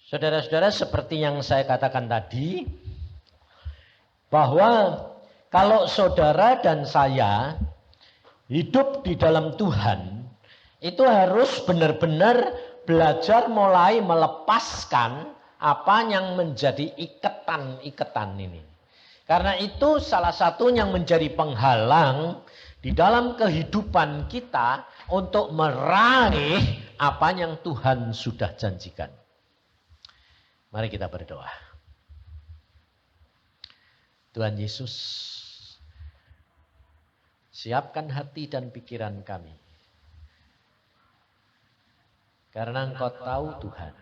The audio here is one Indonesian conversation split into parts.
Saudara-saudara, seperti yang saya katakan tadi, bahwa kalau saudara dan saya hidup di dalam Tuhan, itu harus benar-benar belajar mulai melepaskan apa yang menjadi ikatan-ikatan ini. Karena itu salah satu yang menjadi penghalang di dalam kehidupan kita untuk meraih apa yang Tuhan sudah janjikan. Mari kita berdoa. Tuhan Yesus, siapkan hati dan pikiran kami. Karena Engkau tahu Tuhan,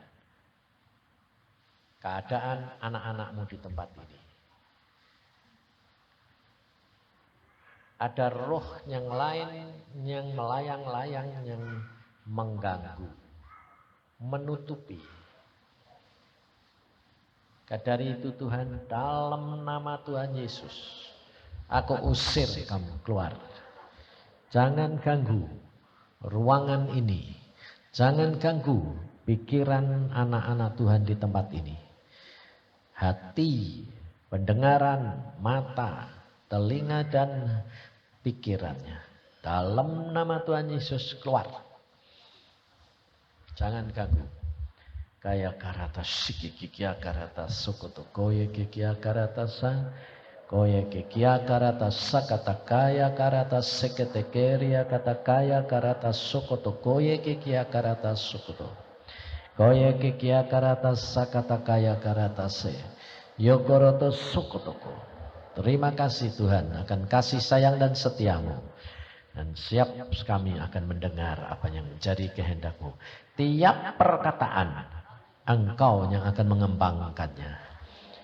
keadaan anak-anak-Mu di tempat ini. Ada roh yang lain yang melayang-layang, yang mengganggu, menutupi. Dari itu Tuhan, dalam nama Tuhan Yesus, aku usir kamu keluar. Jangan ganggu ruangan ini. Jangan ganggu pikiran anak-anak Tuhan di tempat ini. Hati, pendengaran, mata, telinga dan pikirannya. Dalam nama Tuhan Yesus keluar. Jangan ganggu. Kaya karata sikikikia karata sokoto koye kikia karata sa koye kikia karata sakata kaya karata seketekeria kata kaya karata sokoto koye kikia karata sokoto koye kikia karata sakata kaya karata se yokoroto sokotoko. Terima kasih Tuhan akan kasih sayang dan setiamu, dan siap kami akan mendengar apa yang menjadi kehendak-Mu. Tiap perkataan Engkau yang akan mengembangkannya.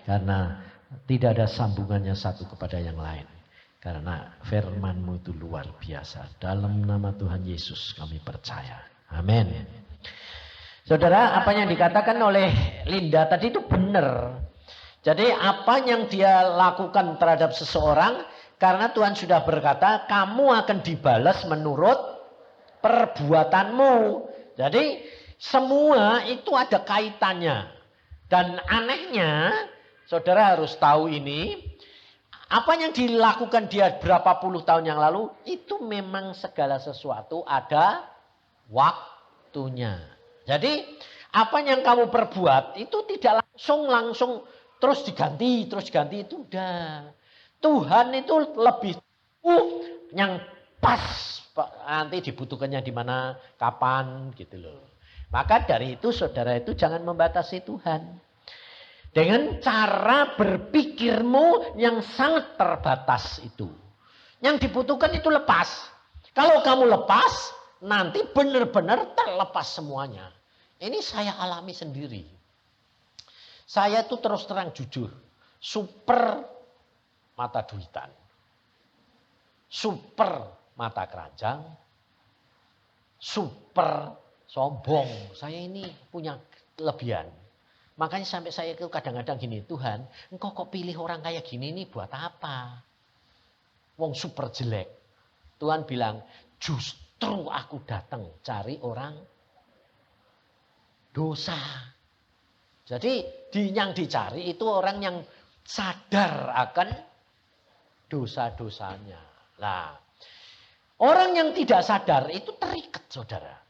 Karena tidak ada sambungannya satu kepada yang lain. Karena firman-Mu itu luar biasa. Dalam nama Tuhan Yesus kami percaya. Amin. Saudara, apa yang dikatakan oleh Linda tadi itu benar. Jadi apa yang dia lakukan terhadap seseorang, karena Tuhan sudah berkata, kamu akan dibalas menurut perbuatanmu. Jadi semua itu ada kaitannya. Dan anehnya, saudara harus tahu ini, apa yang dilakukan dia berapa puluh tahun yang lalu, itu memang segala sesuatu ada waktunya. Jadi, apa yang kamu perbuat, itu tidak langsung terus diganti itu udah. Tuhan itu lebih yang pas, nanti dibutuhkannya di mana, kapan, gitu loh. Maka dari itu saudara itu jangan membatasi Tuhan. Dengan cara berpikirmu yang sangat terbatas itu. Yang dibutuhkan itu lepas. Kalau kamu lepas, nanti benar-benar terlepas semuanya. Ini saya alami sendiri. Saya itu terus terang jujur. Super mata duitan. Super mata keranjang. Super sombong, saya ini punya kelebihan. Makanya sampai saya itu kadang-kadang gini, Tuhan, Engkau kok pilih orang kayak gini nih buat apa? Wong super jelek. Tuhan bilang, justru aku datang cari orang dosa. Jadi yang dicari itu orang yang sadar akan dosa-dosanya. Nah, orang yang tidak sadar itu terikat, saudara.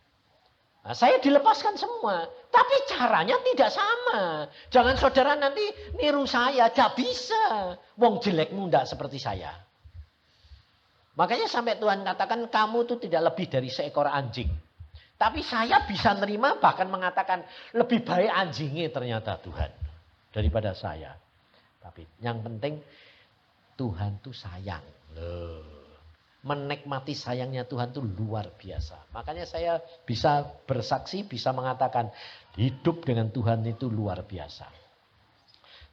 Nah, saya dilepaskan semua. Tapi caranya tidak sama. Jangan saudara nanti niru saya. Tidak bisa. Wong jelekmu tidak seperti saya. Makanya sampai Tuhan katakan kamu itu tidak lebih dari seekor anjing. Tapi saya bisa nerima bahkan mengatakan lebih baik anjingnya ternyata Tuhan. Daripada saya. Tapi yang penting Tuhan itu sayang. Loh. Menikmati sayangnya Tuhan itu luar biasa. Makanya saya bisa bersaksi, bisa mengatakan hidup dengan Tuhan itu luar biasa.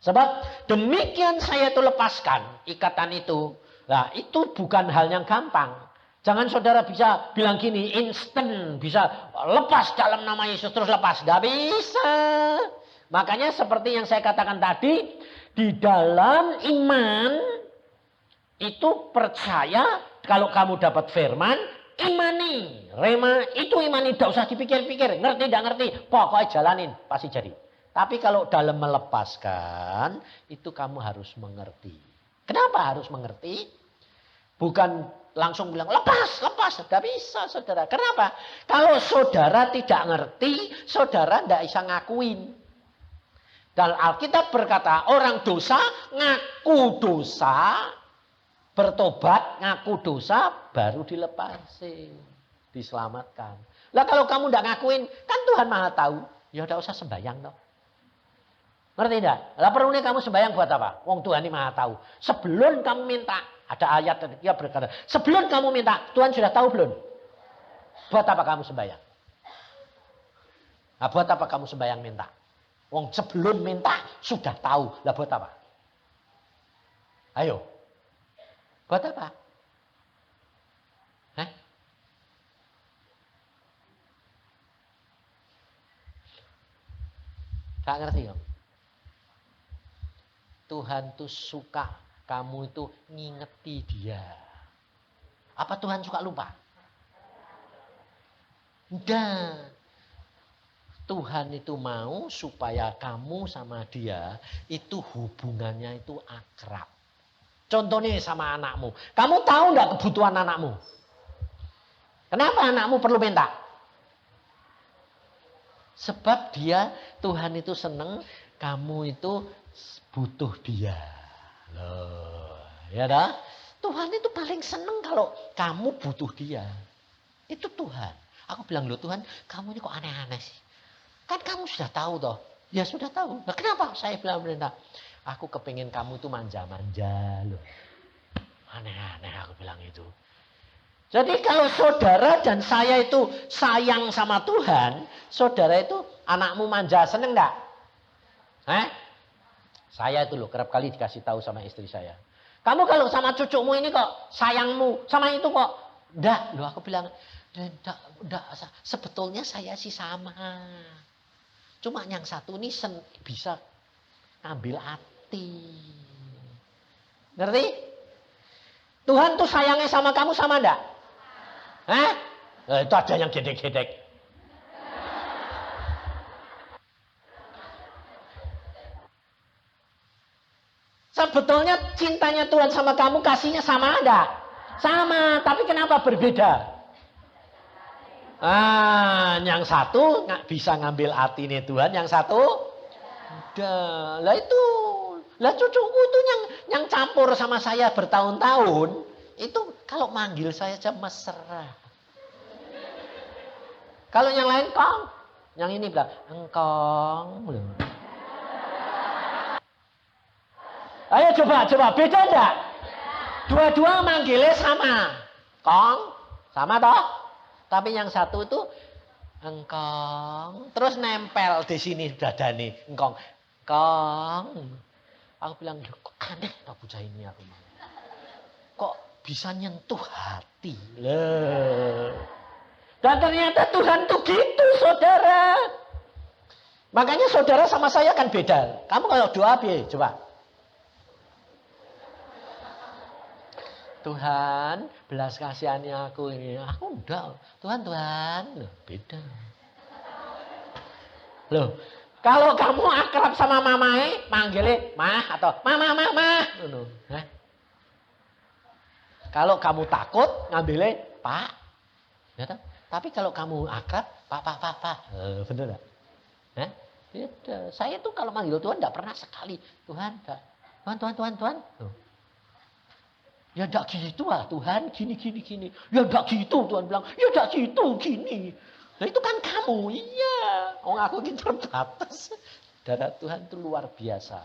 Sebab demikian saya itu lepaskan ikatan itu. Nah itu bukan hal yang gampang. Jangan saudara bisa bilang gini, instan bisa lepas dalam nama Yesus terus lepas. Gak bisa. Makanya seperti yang saya katakan tadi, di dalam iman itu percaya. Kalau kamu dapat firman, imani. Rema itu imani, tidak usah dipikir-pikir. Ngerti, tidak ngerti. Pokoknya jalanin, pasti jadi. Tapi kalau dalam melepaskan, itu kamu harus mengerti. Kenapa harus mengerti? Bukan langsung bilang, lepas, lepas. Tidak bisa, saudara. Kenapa? Kalau saudara tidak ngerti, saudara tidak bisa ngakuin. Dan Alkitab berkata, orang dosa ngaku dosa, bertobat, ngaku dosa, baru dilepasin, diselamatkan. Lah kalau kamu tidak ngakuin, kan Tuhan Maha tahu. Ya udah usah sembahyang toh. Ngerti tidak? Lah perlunya kamu sembahyang buat apa? Wong Tuhan ini Maha tahu. Sebelum kamu minta, ada ayat dia berkata, sebelum kamu minta, Tuhan sudah tahu belum? Buat apa kamu sembahyang? Nah, buat apa kamu sembahyang minta? Wong sebelum minta sudah tahu. Lah buat apa? Ayo. Buat apa? Hah? Gak ngerti kok. Tuhan tuh suka kamu itu ngingeti dia. Apa Tuhan suka lupa? Enggak. Tuhan itu mau supaya kamu sama dia itu hubungannya itu akrab. Contohnya sama anakmu. Kamu tahu enggak kebutuhan anakmu? Kenapa anakmu perlu minta? Sebab dia, Tuhan itu seneng kamu itu butuh dia. Loh, ya dah? Tuhan itu paling seneng kalau kamu butuh dia. Itu Tuhan. Aku bilang, loh Tuhan, kamu ini kok aneh-aneh sih? Kan kamu sudah tahu toh. Ya sudah tahu. Nah, kenapa saya bilang perintah? Aku kepingin kamu itu manja-manja loh. Aneh-aneh aku bilang itu. Jadi kalau saudara dan saya itu sayang sama Tuhan, saudara itu anakmu manja seneng enggak? Saya itu loh kerap kali dikasih tahu sama istri saya. Kamu kalau sama cucumu ini kok sayangmu, sama itu kok enggak. Loh aku bilang, enggak, sebetulnya saya sih sama. Cuma yang satu ini bisa ngambil hati. Ngerti? Tuhan tuh sayangnya sama kamu sama enggak? Itu ada yang gedek-gedek. Sebetulnya cintanya Tuhan sama kamu kasihnya sama enggak? Sama, tapi kenapa berbeda? Yang satu nggak bisa ngambil hati nih Tuhan, yang satu udah. Lah itu, lah cucuku itu yang campur sama saya bertahun-tahun, itu kalau manggil saya aja mesra. Kalau yang lain kong, yang ini bilang engkong. Ayo coba, beda enggak? Dua-dua manggilnya sama, kong, sama toh? Tapi yang satu itu engkong, terus nempel di sini dadane engkong, kong. Aku bilang, kok aneh toh bocah ini aku. Kok bisa nyentuh hati? Loh. Dan ternyata Tuhan tuh gitu, saudara. Makanya saudara sama saya kan beda. Kamu kalau doa piye? Coba. Tuhan, belas kasihani aku ini. Aku enggak. Tuhan. Loh, beda. Loh, kalau kamu akrab sama mamae, manggilnya mah atau mama. Loh, kalau kamu takut, ngambilnya pak. Ya, tapi kalau kamu akrab, pak. Bener enggak? Beda. Saya tuh kalau manggil Tuhan enggak pernah sekali. Tuhan. Loh. Ya enggak gitu lah Tuhan, gini. Ya enggak gitu Tuhan bilang, ya enggak gitu, gini. Nah itu kan kamu, iya. Aku ini terbatas. Darah Tuhan itu luar biasa.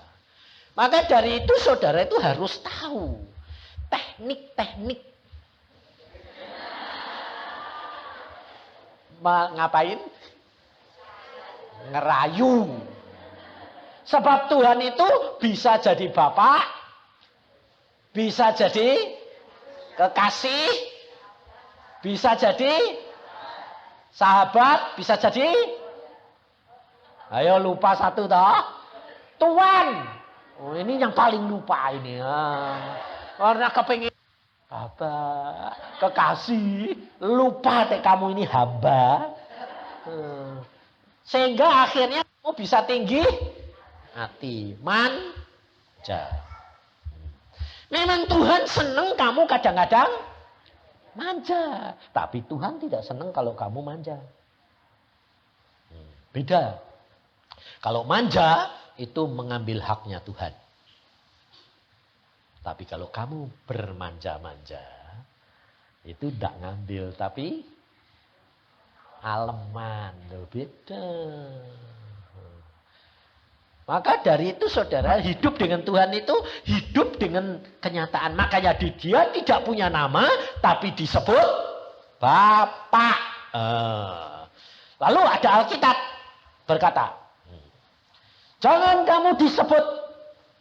Maka dari itu saudara itu harus tahu. Teknik. Ngapain? Ngerayu. Sebab Tuhan itu bisa jadi bapak, bisa jadi kekasih, bisa jadi sahabat, bisa jadi, ayo lupa satu toh, Tuhan. Oh, ini yang paling lupa ini. Karena kepingin bapak, kekasih, lupa kamu ini hamba. Sehingga akhirnya kamu bisa tinggi, hati, manja. Memang Tuhan senang kamu kadang-kadang manja. Tapi Tuhan tidak senang kalau kamu manja. Beda. Kalau manja itu mengambil haknya Tuhan. Tapi kalau kamu bermanja-manja itu tidak ngambil. Tapi aleman. Beda. Maka dari itu saudara, hidup dengan Tuhan itu hidup dengan kenyataan. Makanya dia tidak punya nama, tapi disebut Bapak. Lalu ada Alkitab berkata, jangan kamu disebut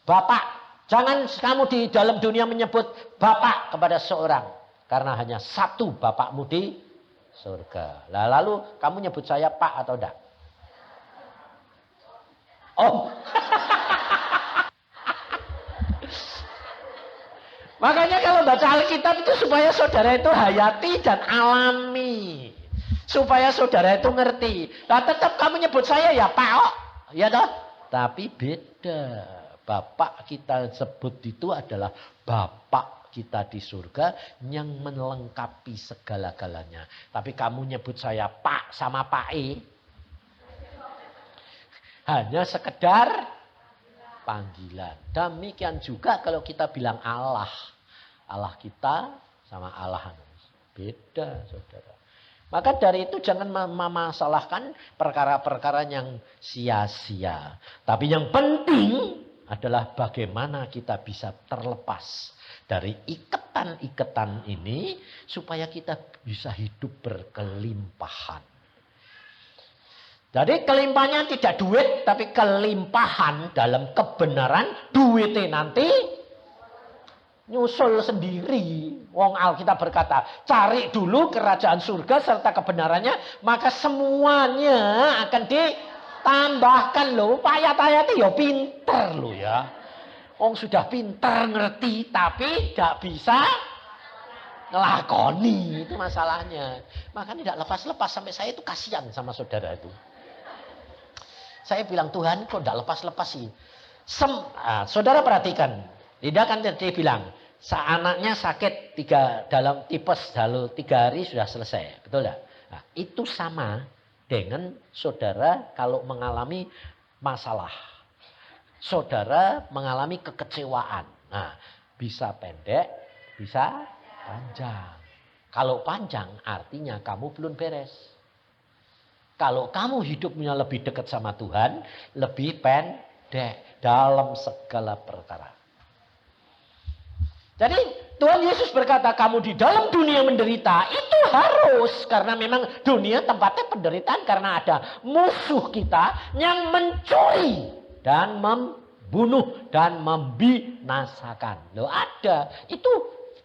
Bapak. Jangan kamu di dalam dunia menyebut Bapak kepada seorang. Karena hanya satu Bapakmu di surga. Lalu kamu nyebut saya Pak atau enggak? Oh. Makanya kalau baca Alkitab itu supaya saudara itu hayati dan alami. Supaya saudara itu ngerti. Nah, tetap kamu nyebut saya ya Pak. Oh. Ya toh? Tapi beda. Bapak kita sebut itu adalah Bapak kita di surga yang melengkapi segala-galanya. Tapi kamu nyebut saya Pak sama Pak E. Hanya sekedar panggilan. Demikian juga kalau kita bilang Allah. Allah kita sama Allah. Beda saudara. Maka dari itu jangan memasalahkan perkara-perkara yang sia-sia. Tapi yang penting adalah bagaimana kita bisa terlepas dari ikatan-ikatan ini. Supaya kita bisa hidup berkelimpahan. Jadi kelimpahannya tidak duit, tapi kelimpahan dalam kebenaran. Duitnya nanti nyusul sendiri. Wong Alkitab berkata, cari dulu kerajaan surga serta kebenarannya, maka semuanya akan ditambahkan loh. Pak ayat-ayat itu ya pinter loh ya. Wong sudah pinter ngerti, tapi tidak bisa ngelakoni. Itu masalahnya. Makanya tidak lepas-lepas. Sampai saya itu kasihan sama saudara itu. Saya bilang, Tuhan kok tidak lepas-lepas sih. Saudara perhatikan. Tidak kan dia bilang, anaknya sakit dalam tipes, lalu 3 hari sudah selesai. Betul tidak? Nah, itu sama dengan saudara kalau mengalami masalah. Saudara mengalami kekecewaan. Nah, bisa pendek, bisa panjang. Kalau panjang artinya kamu belum beres. Kalau kamu hidupnya lebih dekat sama Tuhan, lebih pendek dalam segala perkara. Jadi Tuhan Yesus berkata, kamu di dalam dunia menderita, itu harus. Karena memang dunia tempatnya penderitaan. Karena ada musuh kita yang mencuri dan membunuh dan membinasakan. Loh ada, itu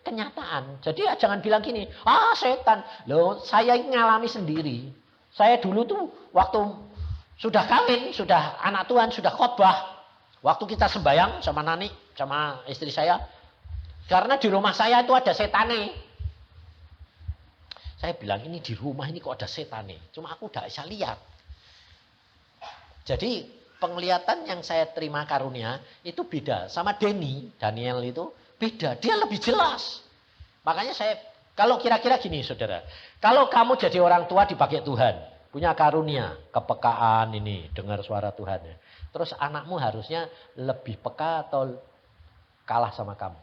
kenyataan. Jadi jangan bilang gini, setan. Loh saya ngalami sendiri. Saya dulu tuh waktu sudah kawin, sudah anak Tuhan, sudah khotbah. Waktu kita sembahyang sama Nani, sama istri saya. Karena di rumah saya itu ada setane. Saya bilang ini di rumah ini kok ada setane. Cuma aku tidak bisa lihat. Jadi penglihatan yang saya terima karunia itu beda. Sama Daniel itu beda. Dia lebih jelas. Makanya saya... Kalau kira-kira gini saudara, kalau kamu jadi orang tua dipakai Tuhan, punya karunia, kepekaan ini, dengar suara Tuhan. Terus anakmu harusnya lebih peka atau kalah sama kamu?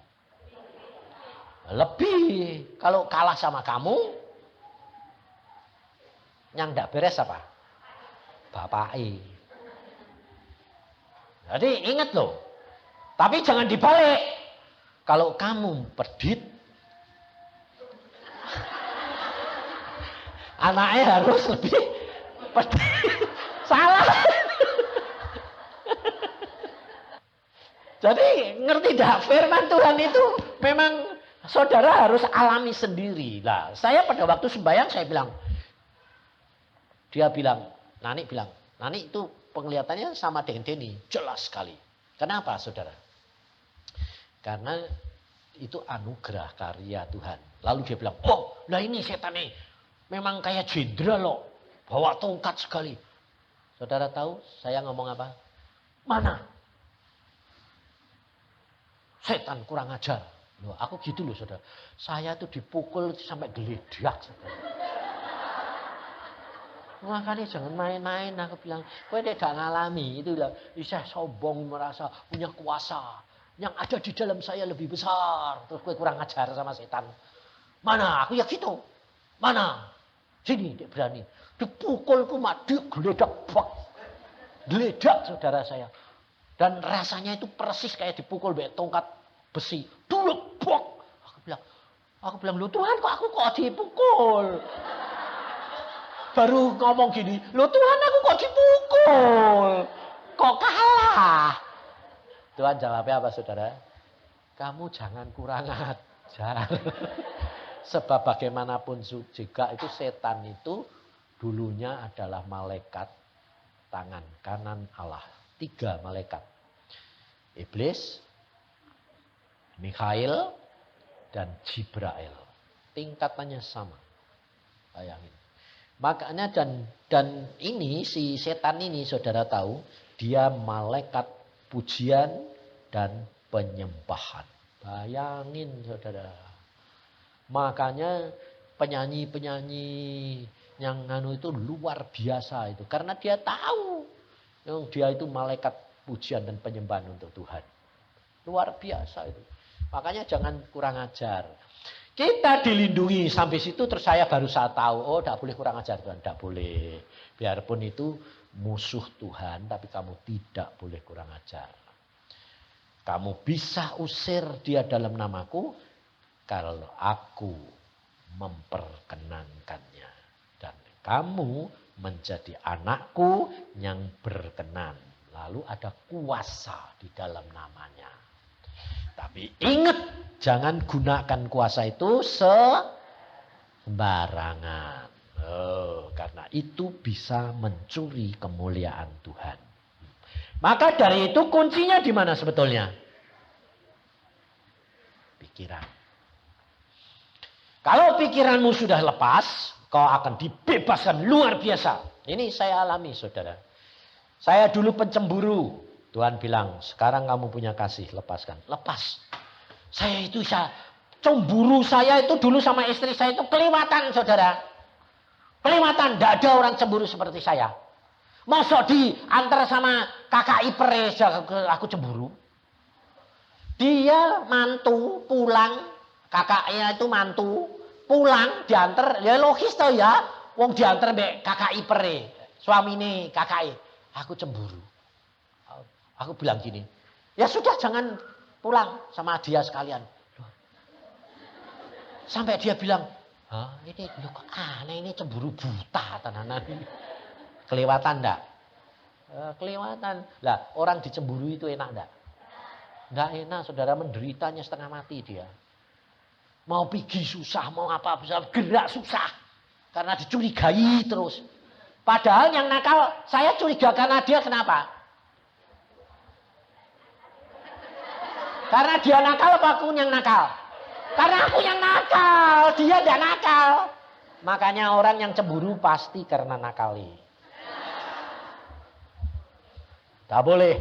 Lebih. Kalau kalah sama kamu, yang tidak beres apa? Bapak-i. Jadi ingat loh, tapi jangan dibalik. Kalau kamu pedit, anaknya harus lebih salah. Jadi ngerti dah firman Tuhan itu memang saudara harus alami sendiri. Lah, saya pada waktu sembahyang saya bilang, dia bilang, Nani bilang, Nani itu penglihatannya sama dengan Denny, jelas sekali. Kenapa saudara? Karena itu anugerah karya Tuhan. Lalu dia bilang, oh lah ini setan nih. Memang kayak jenderal loh. Bawa tongkat sekali. Saudara tahu saya ngomong apa? Mana? setan kurang ajar. Loh, aku gitu loh saudara. Saya tuh dipukul sampai geledak saudara. Makanya jangan main-main, aku bilang, kowe tidak ngalami, itu lah, bisa sombong merasa punya kuasa. Yang ada di dalam saya lebih besar. Terus kowe kurang ajar sama setan. Mana? Aku ya gitu. Mana? Sini, dia berani. Dipukul kumat, dia geledak. Bak. Geledak saudara saya. Dan rasanya itu persis kayak dipukul dengan tongkat besi. Duluk, bak. Aku bilang, lu Tuhan kok dipukul? Baru ngomong gini, loh Tuhan aku kok dipukul? Kok kalah? Tuhan jawabnya apa saudara? Kamu jangan kurang ajar. Sebab bagaimanapun juga itu setan itu dulunya adalah malaikat tangan kanan Allah. 3 malaikat. Iblis, Mikhail, dan Jibrail. Tingkatannya sama. Bayangin. Makanya dan ini si setan ini saudara tahu dia malaikat pujian dan penyembahan. Bayangin saudara. Makanya penyanyi-penyanyi yang itu luar biasa itu karena dia tahu yang dia itu malaikat pujian dan penyembahan untuk Tuhan. Luar biasa itu. Makanya jangan kurang ajar. Kita dilindungi sampai situ terus saya tahu, oh tidak boleh kurang ajar Tuhan, tidak boleh. Biarpun itu musuh Tuhan, tapi kamu tidak boleh kurang ajar. Kamu bisa usir dia dalam namaku, kalau aku memperkenankannya. Dan kamu menjadi anakku yang berkenan. Lalu ada kuasa di dalam namanya. Tapi ingat, jangan gunakan kuasa itu sembarangan. Karena itu bisa mencuri kemuliaan Tuhan. Maka dari itu kuncinya di mana sebetulnya? Pikiran. Kalau pikiranmu sudah lepas, kau akan dibebaskan luar biasa. Ini saya alami saudara. Saya dulu pencemburu. Tuhan bilang, sekarang kamu punya kasih, lepaskan. Lepas. Saya itu cemburu saya itu dulu sama istri saya itu kelewatan saudara. Kelewatan, tidak ada orang cemburu seperti saya. Masa diantar sama kakak ipar aku cemburu. Dia mantu pulang, kakaknya itu mantu pulang diantar, ya logis tau ya. Wong diantar mbek kakak ipar, suamine kakak. Aku cemburu. Aku bilang gini, ya sudah jangan pulang sama dia sekalian. Sampai dia bilang, ini kok aneh, ini cemburu buta tenanan. Kelewatan enggak? Kelewatan. Lah orang dicemburu itu enak enggak? Enggak enak, saudara, menderitanya setengah mati dia. Mau pergi susah, mau apa bisa gerak susah. Karena dicurigai terus. Padahal yang nakal, saya curiga karena dia kenapa? Karena dia nakal apa aku yang nakal? Karena aku yang nakal, dia tidak nakal. Makanya orang yang cemburu pasti karena nakali. Tak boleh.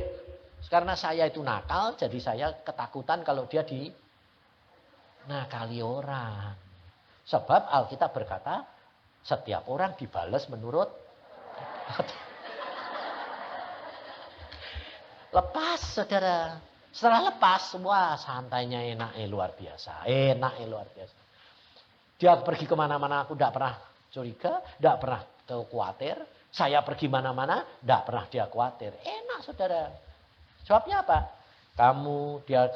Karena saya itu nakal, jadi saya ketakutan kalau dia nakali orang. Sebab Alkitab berkata, setiap orang dibalas menurut lepas saudara. Setelah lepas, semua santainya enaknya luar biasa. Enaknya luar biasa. Dia pergi kemana-mana, aku tidak pernah curiga, tidak pernah khawatir. Saya pergi mana-mana, tidak pernah dia khawatir. Enak saudara. Sebabnya apa?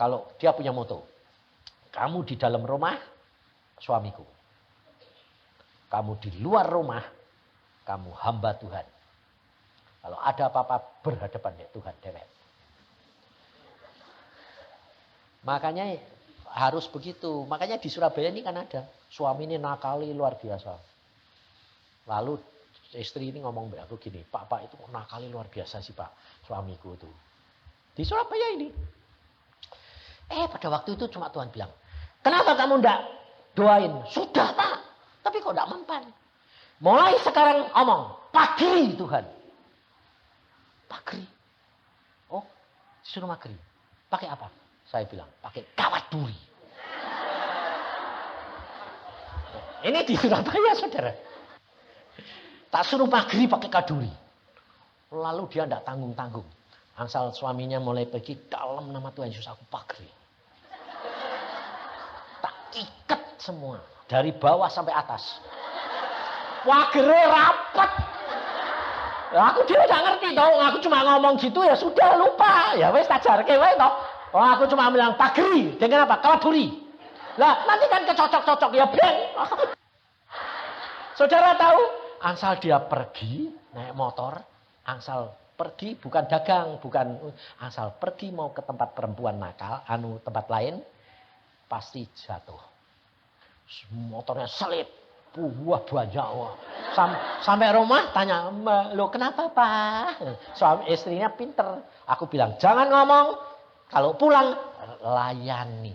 Kalau dia punya moto. Kamu di dalam rumah, suamiku. Kamu di luar rumah, kamu hamba Tuhan. Kalau ada apa-apa, berhadapan dengan Tuhan dewek. Makanya harus begitu. Makanya di Surabaya ini kan ada. Suami ini nakali luar biasa. Lalu istri ini ngomong aku gini. Pak itu nakali luar biasa sih pak. Suamiku itu. Di Surabaya ini. Pada waktu itu cuma Tuhan bilang. Kenapa kamu enggak doain? Sudah pak. Tapi kok enggak mempan. Mulai sekarang omong. Pagri Tuhan. Pagri. Oh disuruh magri. Pakai apa? Saya bilang, pakai kawat duri. Ini di Surabaya, saudara. Tak suruh maghrib pakai kaduri. Lalu dia tidak tanggung-tanggung. Angsal suaminya mulai pergi, dalam nama Tuhan Yesus aku pagri. Tak ikat semua. Dari bawah sampai atas. Pagri rapat. Aku dia tidak ngerti toh. Aku cuma ngomong gitu ya sudah lupa. Ya wes tak jarke wes toh. Oh aku cuma bilang pagri. Dengan apa? Kawat duri. Lah nanti kan kecocok-cocok ya beng. Saudara tahu? Angsal dia pergi naik motor. Angsal pergi bukan dagang, bukan asal pergi mau ke tempat perempuan nakal, tempat lain pasti jatuh. Motornya selip, buah banyak. Sampai rumah tanya, "Lo kenapa, Pak?" Suami istrinya pinter. Aku bilang, "Jangan ngomong, kalau pulang layani."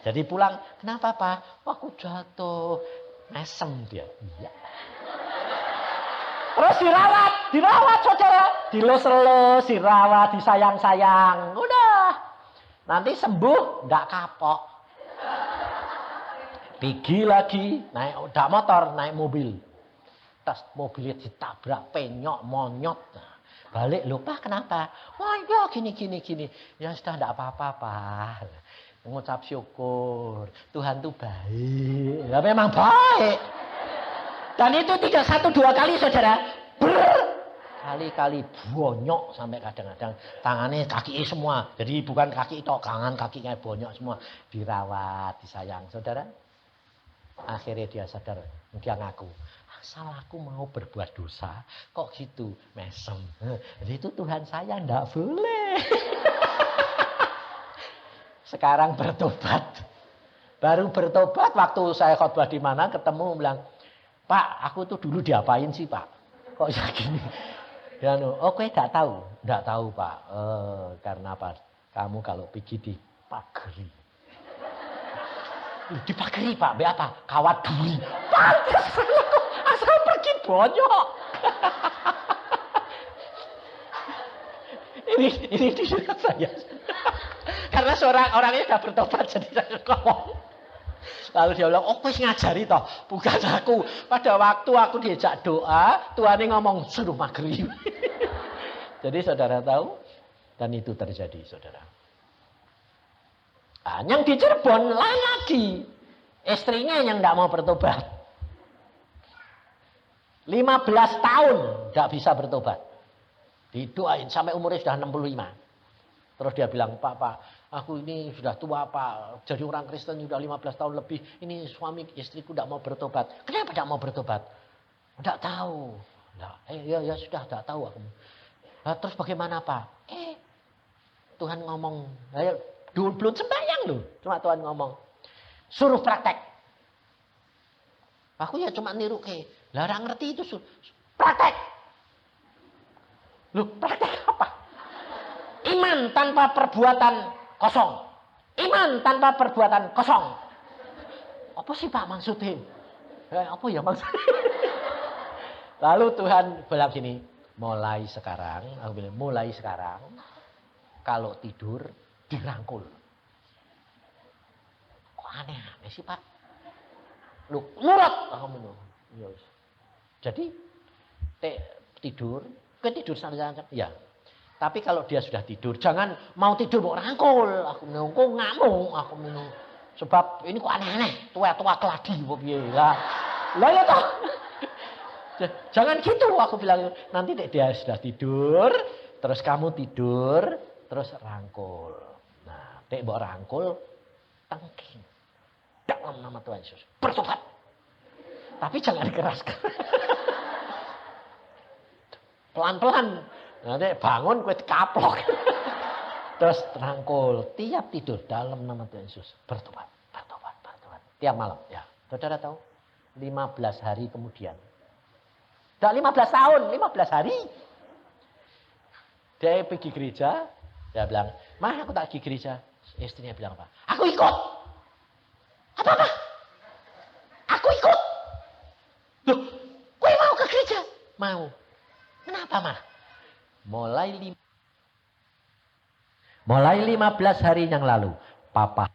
Jadi pulang, "Kenapa, Pak?" "Aku jatuh." Mesem dia. Iya. Terus dirawat saudara, dilus-elus, dirawat, disayang-sayang, udah. Nanti sembuh, nggak kapok. Pergi lagi, naik udah motor, naik mobil. Tas mobilnya ditabrak, penyok, monyot. Balik, lupa kenapa? Wah ya gini. Ya sudah nggak apa-apa Pak. Mengucap syukur, Tuhan tuh baik. Ya memang baik. Dan itu tidak 1-2 kali saudara. Kali-kali bonyok sampai kadang-kadang tangannya kaki semua. Jadi bukan kaki itu, tangan kakinya bonyok semua. Dirawat, disayang saudara. Akhirnya dia sadar, dia ngaku. Asal aku mau berbuat dosa, kok gitu mesem. Jadi itu Tuhan saya ndak boleh. Sekarang bertobat. Baru bertobat waktu saya khotbah di mana ketemu bilang, "Pak, aku tuh dulu diapain sih Pak? Kok ya gini?" Dan oke, enggak tahu. Enggak tahu Pak. Karena apa? Kamu kalau pergi dipagari. Dipagari Pak, be apa? Kawat duri. Pantes asal pergi bonyok. ini tidak saya. Karena seorang orangnya sudah bertobat jadi saya ngomong. Lalu dia bilang, "Oh wis ngajari toh, bukan aku. Pada waktu aku diajak doa, Tuhan ngomong suruh maghrib." Jadi saudara tahu, dan itu terjadi saudara. Nah, yang di Cirebon lain lagi. Istrinya yang tidak mau bertobat. 15 tahun tidak bisa bertobat. Didoain sampai umurnya sudah 65. Terus dia bilang, Pak, aku ini sudah tua Pak, jadi orang Kristen sudah 15 tahun lebih. Ini suami istriku tidak mau bertobat. Kenapa tidak mau bertobat? Tidak tahu. Ya sudah tidak tahu aku. Nah, terus bagaimana Pak? Tuhan ngomong, belum sembahyang loh. Cuma Tuhan ngomong, suruh praktek. Aku ya cuma niru ke. Larang ngerti itu praktek. Loh praktek apa? Iman tanpa perbuatan kosong. Iman tanpa perbuatan kosong. Apa sih Pak maksudnya? Apa ya maksudnya? Lalu Tuhan bilang gini, mulai sekarang, aku bilang mulai sekarang, kalau tidur dirangkul. Kok aneh sih Pak? Lu nurut, aku bilang. Jadi tidur, santai-santai, ya. Tapi kalau dia sudah tidur, jangan mau tidur mau rangkul. Aku bilang, kok ngamuk, aku bilang. Sebab ini kok aneh-aneh, tua-tua keladi lah ya toh. Jangan gitu, aku bilang. Nanti dia sudah tidur, terus kamu tidur, terus rangkul. Nah, mbok rangkul, tengking. Dalam nama Tuhan Yesus, bertobat. Tapi jangan keras-keras. Pelan-pelan. Nanti bangun kue kaplok. Terus rangkul, tiap tidur dalam nama Tuhan Yesus, bertobat. Tiap malam, ya. Saudara tahu? 15 hari kemudian. Tidak 15 tahun, 15 hari. Dia pergi gereja, dia bilang, "Mah, aku tak pergi gereja." Istrinya bilang apa? "Aku ikut." Apa? Aku ikut. Loh, kue mau ke gereja? Mau. Kenapa, Mah? Mulai Mulai 15 hari yang lalu, papa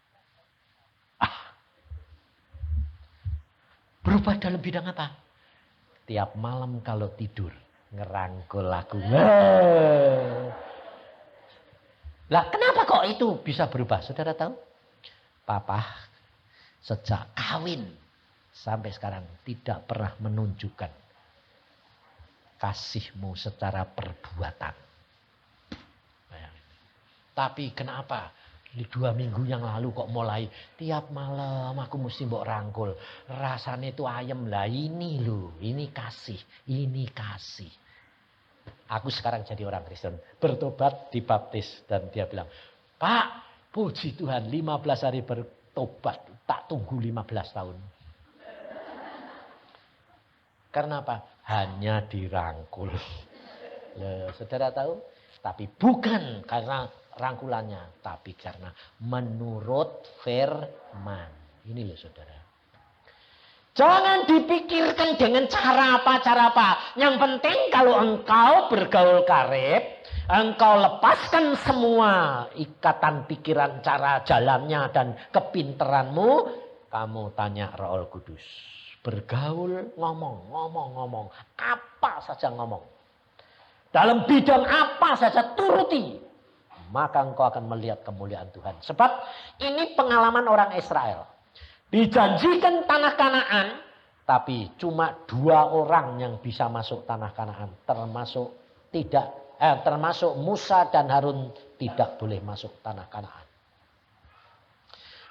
berubah dalam bidang apa? Tiap malam kalau tidur, ngerangkul aku. Lah kenapa kok itu bisa berubah? Saudara tahu? Papa sejak kawin sampai sekarang tidak pernah menunjukkan kasihmu secara perbuatan. Tapi kenapa? 2 minggu yang lalu kok mulai tiap malam aku mesti mbok rangkul. Rasanya itu ayem lah. Ini loh, ini kasih, ini kasih. Aku sekarang jadi orang Kristen, bertobat, dibaptis, dan dia bilang, Pak, puji Tuhan 15 hari bertobat, tak tunggu 15 tahun. Karena apa? Hanya dirangkul. Loh, saudara tahu? Tapi bukan karena rangkulannya, tapi karena menurut firman. Ini loh saudara. Jangan dipikirkan dengan cara apa. Yang penting kalau engkau bergaul karib, engkau lepaskan semua ikatan pikiran, cara jalannya dan kepinteranmu, kamu tanya Roh Kudus. Bergaul, ngomong. Apa saja ngomong. Dalam bidang apa saja turuti. Maka engkau akan melihat kemuliaan Tuhan. Sebab ini pengalaman orang Israel. Dijanjikan tanah Kanaan, tapi cuma 2 orang yang bisa masuk tanah Kanaan. Termasuk Musa dan Harun tidak boleh masuk tanah Kanaan.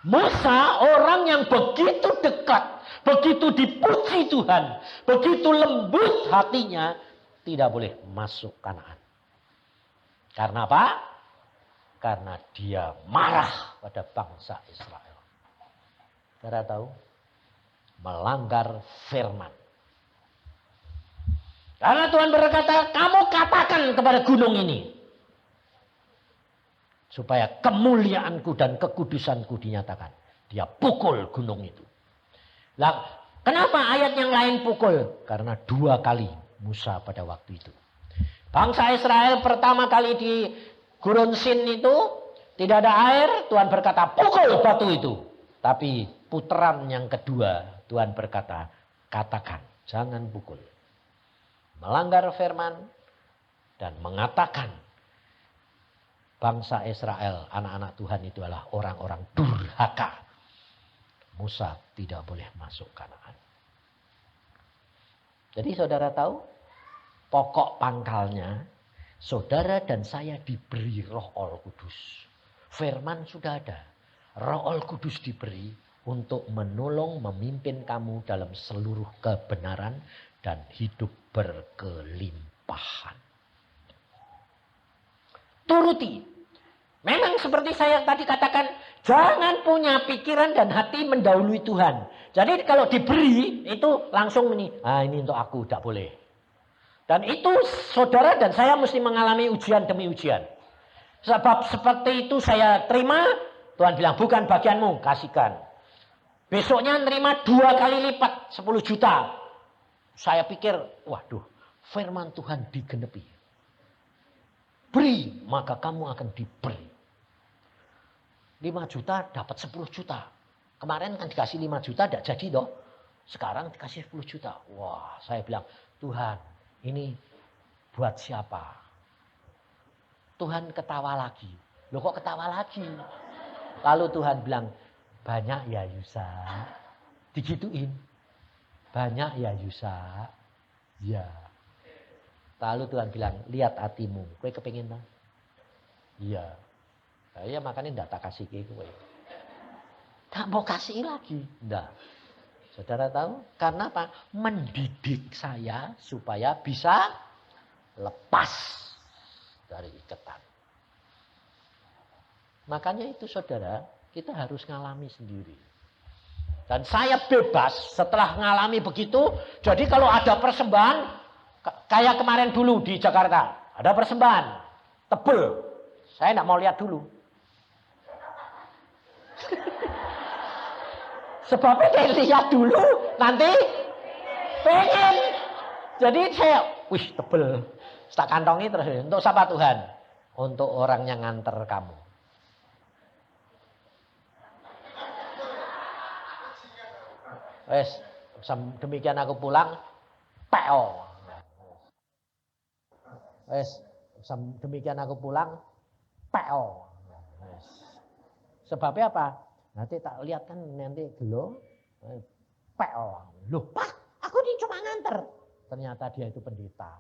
Musa orang yang begitu dekat, begitu dipuji Tuhan, begitu lembut hatinya, tidak boleh masuk Kanaan. Karena apa? Karena dia marah pada bangsa Israel. Saudara tahu? Melanggar firman. Karena Tuhan berkata, kamu katakan kepada gunung ini. Supaya kemuliaanku dan kekudusanku dinyatakan. Dia pukul gunung itu. Lah, kenapa ayat yang lain pukul? Karena 2 kali Musa pada waktu itu. Bangsa Israel pertama kali di Gurun Sin itu tidak ada air, Tuhan berkata pukul batu itu. Tapi putaran yang kedua Tuhan berkata katakan, jangan pukul. Melanggar firman dan mengatakan bangsa Israel, anak-anak Tuhan itu adalah orang-orang durhaka. Musa tidak boleh masuk Kanaan. Jadi saudara tahu pokok pangkalnya, saudara dan saya diberi Roh Kudus. Firman sudah ada. Roh Kudus diberi untuk menolong, memimpin kamu dalam seluruh kebenaran dan hidup berkelimpahan. Turuti. Memang seperti saya tadi katakan, jangan punya pikiran dan hati mendahului Tuhan. Jadi kalau diberi, itu langsung ini untuk aku, tidak boleh. Dan itu saudara dan saya mesti mengalami ujian demi ujian. Sebab seperti itu saya terima, Tuhan bilang bukan bagianmu, kasihkan. Besoknya nerima 2 kali lipat 10 juta. Saya pikir, waduh, firman Tuhan digenepi. Beri, maka kamu akan diberi. 5 juta dapat 10 juta. Kemarin kan dikasih 5 juta, tidak jadi toh. Sekarang dikasih 10 juta. Wah, saya bilang, Tuhan, ini buat siapa? Tuhan ketawa lagi. Loh kok ketawa lagi? Lalu Tuhan bilang, banyak ya Yusa. Digituin. Banyak ya Yusa. Ya. Lalu Tuhan bilang, lihat hatimu. Kowe kepingin tak? Iya. Ya makanya tidak tak kasih ke kowe. Tak mau kasih lagi. Tidak. Saudara tahu? Karena apa? Mendidik saya supaya bisa lepas dari ikatan. Makanya itu saudara, kita harus ngalami sendiri. Dan saya bebas setelah ngalami begitu. Jadi kalau ada persembahan, kayak kemarin dulu di Jakarta. Ada persembahan, tebel. Saya tidak mau lihat dulu. Sebabnya saya lihat dulu, nanti pengen. Jadi saya, wih tebel. Tak kantongi terus. Untuk siapa Tuhan? Untuk orang yang nganter kamu. Wes, demikian aku pulang, peo. Wes, demikian aku pulang, peo. Wes. Sebabnya apa? Nanti tak lihat kan nanti gelo, peo. Loh, Pak, aku ini cuma nganter. Ternyata dia itu pendeta.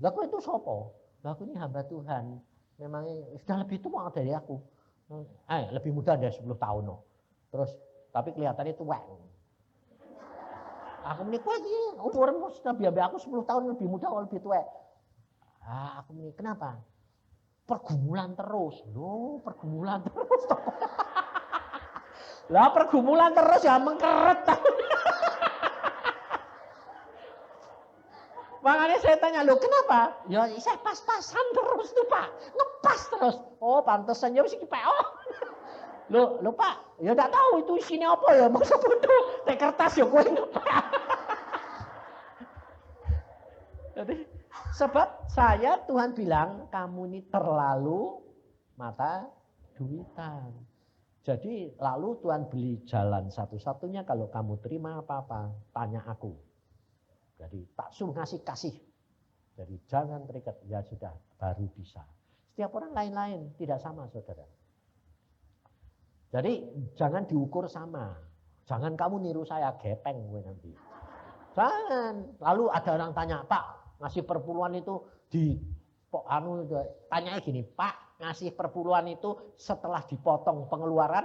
Lah kok itu sopo? Lah aku ini hamba Tuhan. Memang sudah lebih tua dari aku. Lebih muda dari 10 tahun. No. Terus tapi kelihatannya tua. Aku ini kok iki umurmu sudah biar aku 10 tahun lebih muda atau lebih tua. Aku ini kenapa? Pergumulan terus. Loh, pergumulan terus. Lah pergumulan terus ya mengkeret. Makanya saya tanya, loh kenapa? Ya saya pas-pasan terus tuh Pak. Ngepas terus. Oh pantesan ya mesti PO. Loh Pak, ya enggak tahu itu isinya apa ya. Masa bodoh, teh kertas ya kowe ngepas. Jadi sebab saya Tuhan bilang kamu ini terlalu mata duitan. Jadi lalu Tuhan beli jalan satu-satunya kalau kamu terima apa-apa, tanya aku. Jadi tak suruh ngasih kasih. Jadi jangan terikat, ya sudah baru bisa. Setiap orang lain-lain, tidak sama saudara. Jadi jangan diukur sama. Jangan kamu niru saya, gepeng gue nanti. Jangan. Lalu ada orang tanya, Pak ngasih perpuluhan itu tanya gini, Pak ngasih perpuluhan itu setelah dipotong pengeluaran?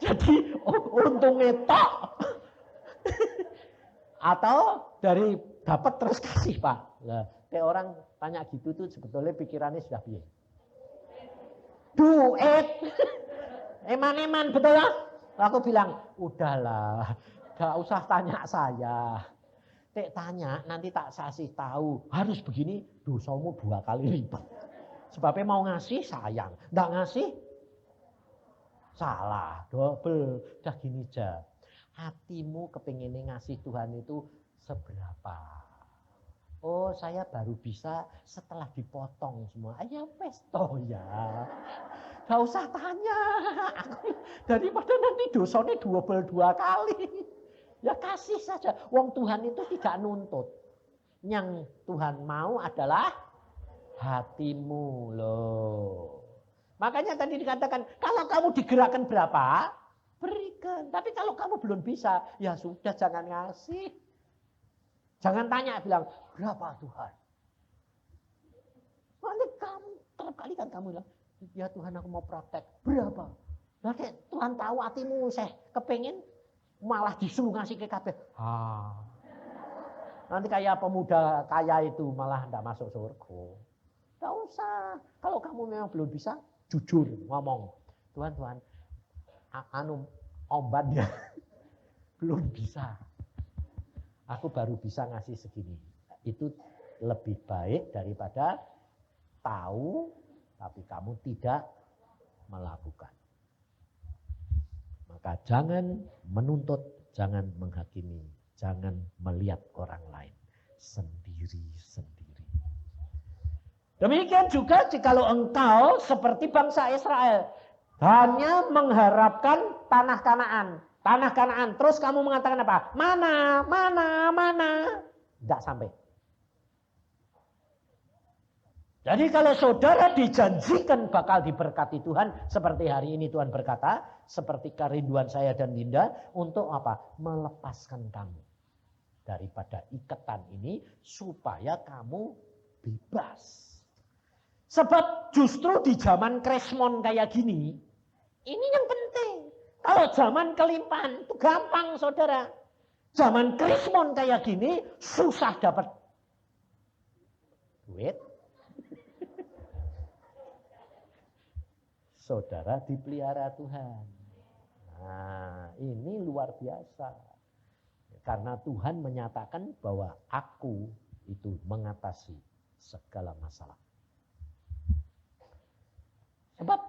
Jadi untungnya tok. Atau dari dapat terus kasih Pak. Nah, kayak orang tanya gitu tuh sebetulnya pikirannya sudah piye. Duit. Eman-eman betul ya? Aku bilang, udahlah, gak usah tanya saya. Tanya nanti tak kasih tahu. Harus begini, dosamu 2 kali lipat. Sebabnya mau ngasih sayang, nggak ngasih salah, double. Udah gini aja. Hatimu kepinginnya ngasih Tuhan itu seberapa? Oh saya baru bisa setelah dipotong semua. Ya wes toh ya. Gak usah tanya. Daripada nanti dosanya double 2 kali. Ya kasih saja. Wong Tuhan itu tidak nuntut. Yang Tuhan mau adalah hatimu loh. Makanya tadi dikatakan kalau kamu digerakkan berapa? Berikan. Tapi kalau kamu belum bisa, ya sudah jangan ngasih. Jangan tanya, bilang, berapa Tuhan? Nanti kamu, terkali kan kamu bilang, ya Tuhan aku mau praktek. Berapa? Nanti Tuhan tahu hatimu, saya kepengen malah disuruh ngasih ke kabeh. Nanti kayak pemuda kaya itu malah tidak masuk surga. Tidak usah. Kalau kamu memang belum bisa, jujur ngomong. Tuhan, omban ya belum bisa. Aku baru bisa ngasih segini. Itu lebih baik daripada tahu tapi kamu tidak melakukan. Maka jangan menuntut, jangan menghakimi, jangan melihat orang lain, sendiri-sendiri. Demikian juga jikalau engkau seperti bangsa Israel hanya mengharapkan tanah Kanaan. Terus kamu mengatakan apa? Mana? Tidak sampai. Jadi kalau saudara dijanjikan bakal diberkati Tuhan. Seperti hari ini Tuhan berkata. Seperti kerinduan saya dan Linda. Untuk apa? Melepaskan kamu. Daripada ikatan ini. Supaya kamu bebas. Sebab justru di zaman Krismon kayak gini. Ini yang penting. Kalau zaman kelimpahan itu gampang saudara. Zaman Krismon kayak gini susah dapat duit. Saudara dipelihara Tuhan. Nah ini luar biasa. Karena Tuhan menyatakan bahwa aku itu mengatasi segala masalah. Sebab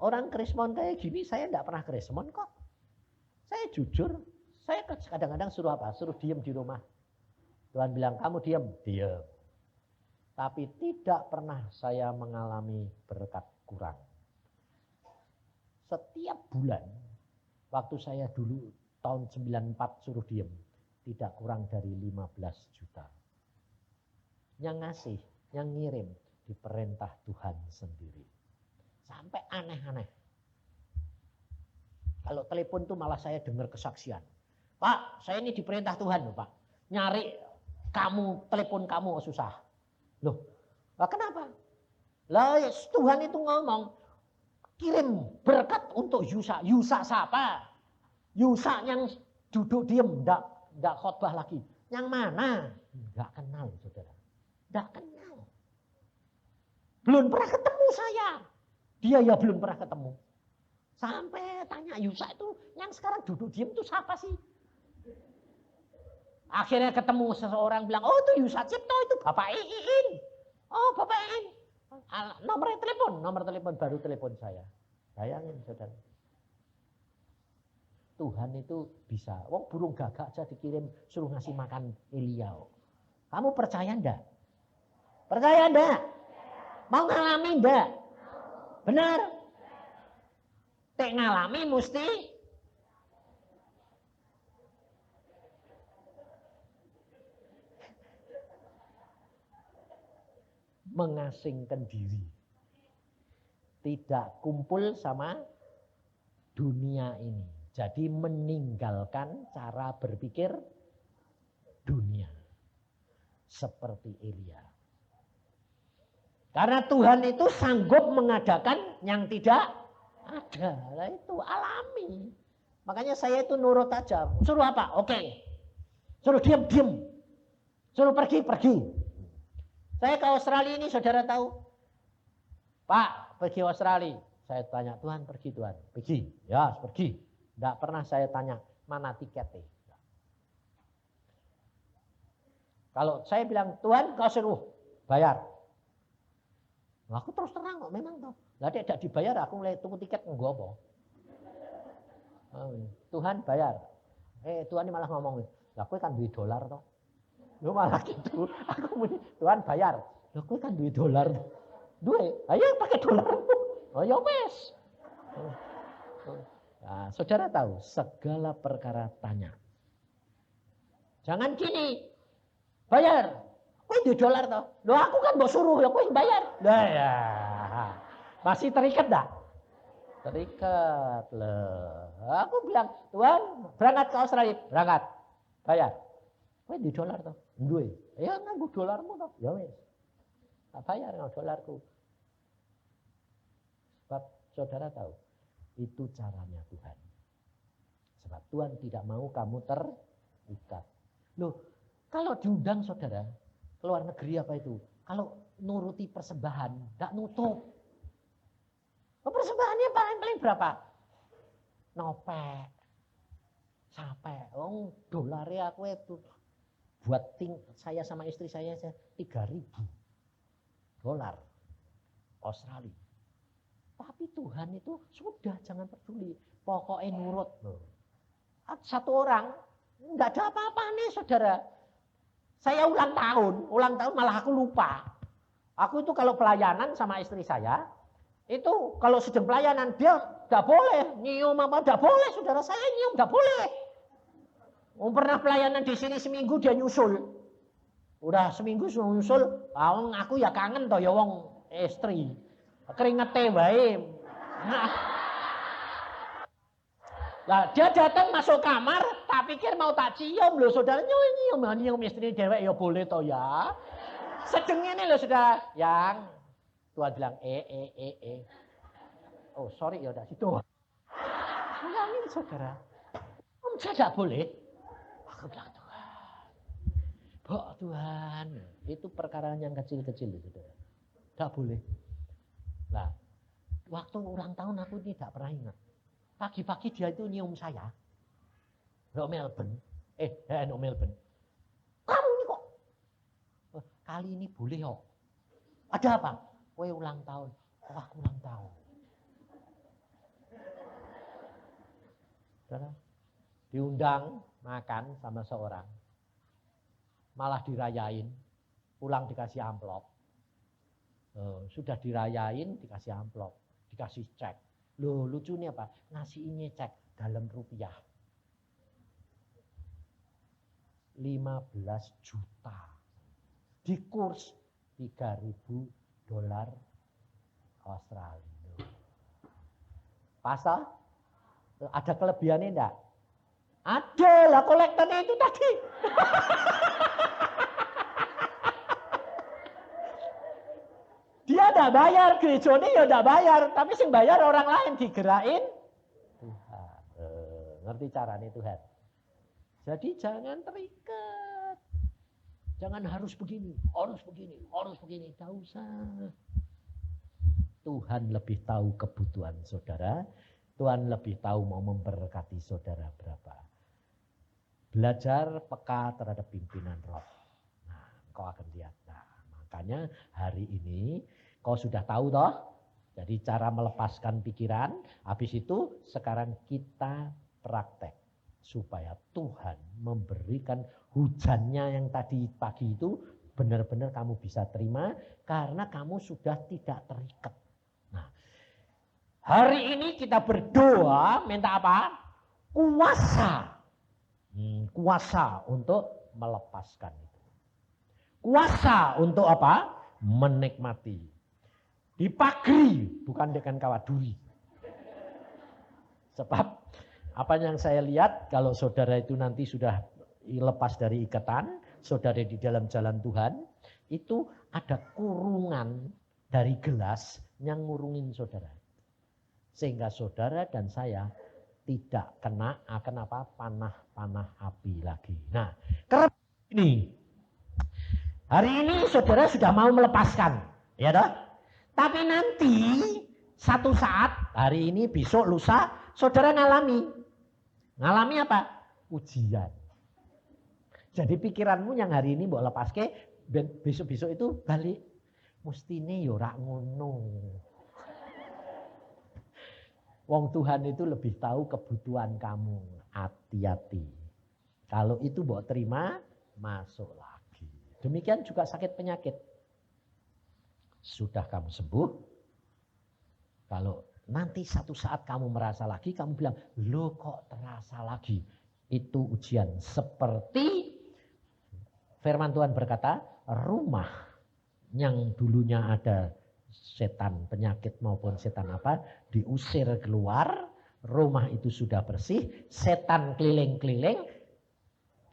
orang Krismon kayak gini, saya tidak pernah Krismon kok. Saya jujur, saya kadang-kadang suruh apa? Suruh diem di rumah. Tuhan bilang, kamu diem. Diem. Tapi tidak pernah saya mengalami berkat kurang. setiap bulan, waktu saya dulu tahun 94 suruh diem, tidak kurang dari 15 juta. Yang ngasih, yang ngirim, diperintah Tuhan sendiri. Sampai aneh-aneh. Kalau telepon tuh malah saya dengar kesaksian. Pak, saya ini diperintah Tuhan loh Pak. Nyari kamu, telepon kamu susah. Loh, kenapa? Lah Tuhan itu ngomong, kirim berkat untuk Yusa. Yusa siapa? Yusa yang duduk diem, enggak khotbah lagi. Yang mana? Enggak kenal saudara. Enggak kenal. Belum pernah ketemu saya. Dia ya belum pernah ketemu. Sampai tanya Yusa itu yang sekarang duduk diem itu siapa sih? Akhirnya ketemu seseorang bilang, oh itu Yusa Cipto, itu Bapak Iin. Oh Bapak Iin. Nomor telepon baru telepon saya. Bayangin saudara. Tuhan itu bisa. Wong burung gagak aja dikirim suruh ngasih makan Elia. Kamu percaya enggak? Percaya enggak? Mau ngalami enggak? Benar? Tek ngalami mesti mengasingkan diri. Tidak kumpul sama dunia ini. Jadi meninggalkan cara berpikir dunia. Seperti Elia. Karena Tuhan itu sanggup mengadakan yang tidak ada. Nah, itu alami. Makanya saya itu nurut aja. Suruh apa? Oke. Suruh diam. Suruh pergi. Saya ke Australia ini saudara tahu. Pak, pergi Australia. Saya tanya, Tuhan pergi Tuhan. Pergi. Ya, pergi. Tidak pernah saya tanya, mana tiketnya. Kalau saya bilang, Tuhan kau suruh bayar. Aku terus terang kok, memang toh. Lah tidak dibayar, aku mulai tunggu tiket enggak apa. Tuhan bayar. Tuhan ini malah ngomong, lah kowe kan duit dolar toh. Lu malah gitu. Aku muni, Tuhan bayar. Lah kowe kan duit dolar toh. Duit, ayo pakai dolar. Oh ya wes. Nah, saudara tahu, segala perkara tanya. Jangan gini. Bayar. Kowe duit dolar toh. Loh aku kan mbok suruh, ya kowe bayar. Lah ya. Masih terikat dah? Terikat loh. Aku bilang, Tuhan berangkat ke Australia. Berangkat. Bayar. Kowe duit dolar toh. Duwe. Ya nganggo dolarmu toh. Ya wis. Tak bayar nganggo dolarku. Sebab saudara tahu, itu caranya Tuhan. Sebab Tuhan tidak mau kamu terikat. Loh, kalau diundang saudara, ke luar negeri apa itu? Kalau nuruti persembahan, enggak nutup. Persembahannya paling berapa? Nopek. Sampai, dolarnya aku itu buat saya sama istri saya 3.000 dolar Australia. Tapi Tuhan itu sudah jangan peduli, pokoknya nurut loh. Satu orang nggak ada apa-apa nih saudara. Saya ulang tahun malah aku lupa. Aku itu kalau pelayanan sama istri saya, itu kalau sedang pelayanan dia nggak boleh nyium apa, nggak boleh saudara, saya nyium nggak boleh. Pernah pelayanan di sini seminggu dia nyusul. Udah seminggu nyusul, aku ya kangen toh ya wong istri. Keringete wae. Lah dia datang masuk kamar, tak pikir mau tak cium loh saudara, nyium istri dewek ya boleh toh ya. Sedengnya nih loh saudara, yang Tuhan bilang oh sorry ya udah situ. Bayangin saudara, saya tidak boleh. Aku bilang Tuhan, itu perkara yang kecil-kecil saudara, tidak boleh. Nah, waktu ulang tahun aku ini tidak pernah ingat. Pagi-pagi dia itu nyium saya. No Melbourne. No Melbourne. Kamu ini kok? Kali ini boleh kok. Ada apa? Kowe ulang tahun. Oh aku ulang tahun. Saudara, diundang makan sama seorang. Malah dirayain. Pulang dikasih amplop. Sudah dirayain dikasih amplop, dikasih cek. Loh, lucunya apa? Ngasihnya cek dalam rupiah. 15 juta. Di kurs $3.000 Australia. Pasal? Ada kelebihannya enggak? Ada lah, kolektornya itu tadi. Dia enggak bayar, gerejone ya enggak bayar, tapi sing bayar orang lain digerakin Tuhan. Ngerti caranya Tuhan. Jadi jangan terikat. Jangan harus begini, harus begini, harus begini. Tidak usah. Tuhan lebih tahu kebutuhan saudara. Tuhan lebih tahu mau memberkati saudara berapa. Belajar peka terhadap pimpinan roh. Nah, kau akan lihat. Nah, makanya hari ini kau sudah tahu toh. Jadi cara melepaskan pikiran. Habis itu sekarang kita praktek. Supaya Tuhan memberikan hujannya yang tadi pagi itu benar-benar kamu bisa terima. Karena kamu sudah tidak terikat. Nah, hari ini kita berdoa minta apa? Kuasa. Kuasa untuk melepaskan itu. Kuasa untuk apa? Menikmati. Dipagri, bukan dengan kawat duri. Sebab apa yang saya lihat kalau saudara itu nanti sudah lepas dari ikatan, saudara di dalam jalan Tuhan, itu ada kurungan dari gelas yang ngurungin saudara. Sehingga saudara dan saya tidak kena akan apa panah api lagi. Nah, karena ini hari ini saudara sudah mau melepaskan, ya toh? Tapi nanti satu saat hari ini besok lusa saudara ngalami apa? Ujian. Jadi pikiranmu yang hari ini mbok lepaske besok-besok itu balik mestine yo ora ngono. Wong Tuhan itu lebih tahu kebutuhan kamu. Hati-hati. Kalau itu mbok terima, masuk lagi. Demikian juga sakit penyakit. Sudah kamu sembuh. Kalau nanti satu saat kamu merasa lagi, kamu bilang, loh kok terasa lagi. Itu ujian. Seperti firman Tuhan berkata, rumah yang dulunya ada setan penyakit maupun setan apa diusir keluar, rumah itu sudah bersih, setan keliling-keliling,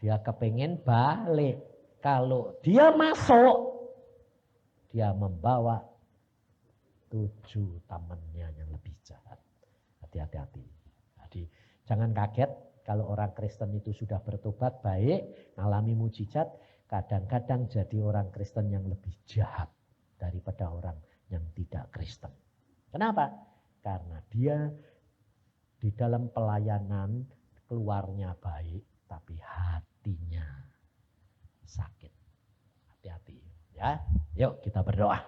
dia kepengen balik. Kalau dia masuk, dia membawa 7 temannya yang lebih jahat. Hati-hati. Jadi jangan kaget kalau orang Kristen itu sudah bertobat baik, mengalami mujizat, kadang-kadang jadi orang Kristen yang lebih jahat daripada orang yang tidak Kristen. Kenapa? Karena dia di dalam pelayanan keluarnya baik, tapi hatinya sakit. Hati-hati ya. Yuk kita berdoa.